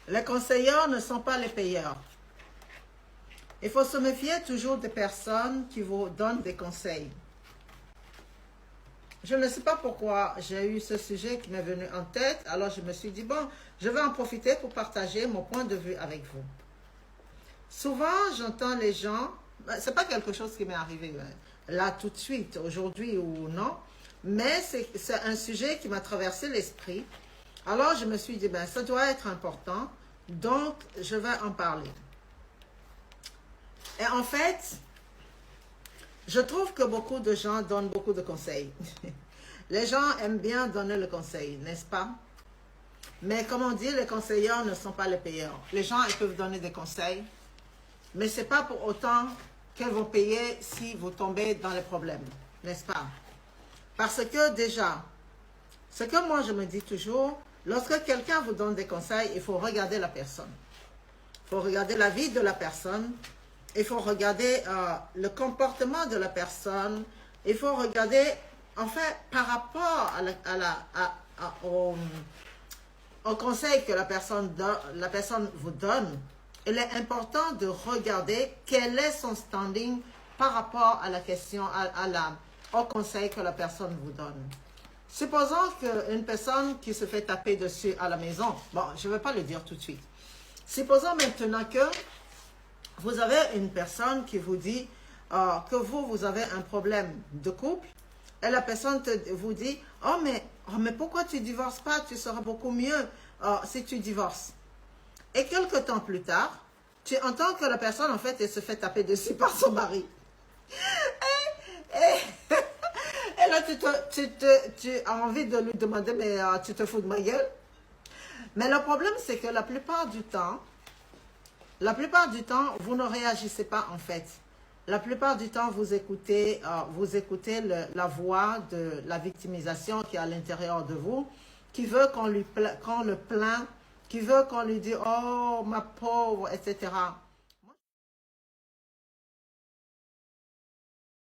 Les conseilleurs ne sont pas les payeurs. Il faut se méfier toujours des personnes qui vous donnent des conseils. Je ne sais pas pourquoi j'ai eu ce sujet qui m'est venu en tête, alors je me suis dit, bon, je vais en profiter pour partager mon point de vue avec vous. Souvent, j'entends les gens, c'est pas quelque chose qui m'est arrivé là tout de suite, aujourd'hui ou non, mais c'est un sujet qui m'a traversé l'esprit. Alors, je me suis dit, ben, ça doit être important, donc je vais en parler. Et en fait, je trouve que beaucoup de gens donnent beaucoup de conseils. Les gens aiment bien donner le conseil, n'est-ce pas? Mais comme on dit, les conseilleurs ne sont pas les payeurs. Les gens, ils peuvent donner des conseils, mais ce n'est pas pour autant qu'ils vont payer si vous tombez dans les problèmes, n'est-ce pas? Parce que déjà, ce que moi je me dis toujours, lorsque quelqu'un vous donne des conseils, il faut regarder la personne. Il faut regarder la vie de la personne. Il faut regarder le comportement de la personne. Il faut regarder, en fait, par rapport au conseil que la personne vous donne, il est important de regarder quel est son standing par rapport à la question, au conseil que la personne vous donne. Supposons qu'une personne qui se fait taper dessus à la maison, bon, je ne vais pas le dire tout de suite. Supposons maintenant que vous avez une personne qui vous dit que vous avez un problème de couple et la personne vous dit « Oh, mais pourquoi tu ne divorces pas? Tu seras beaucoup mieux si tu divorces. » Et quelque temps plus tard, tu entends que la personne, en fait, elle se fait taper dessus par son mari. Et là, tu as envie de lui demander « Mais tu te fous de ma gueule? » Mais le problème, c'est que la plupart du temps, vous ne réagissez pas en fait. La plupart du temps, vous écoutez la voix de la victimisation qui est à l'intérieur de vous, qui veut qu'on le plaint, qui veut qu'on lui dise « Oh, ma pauvre », etc.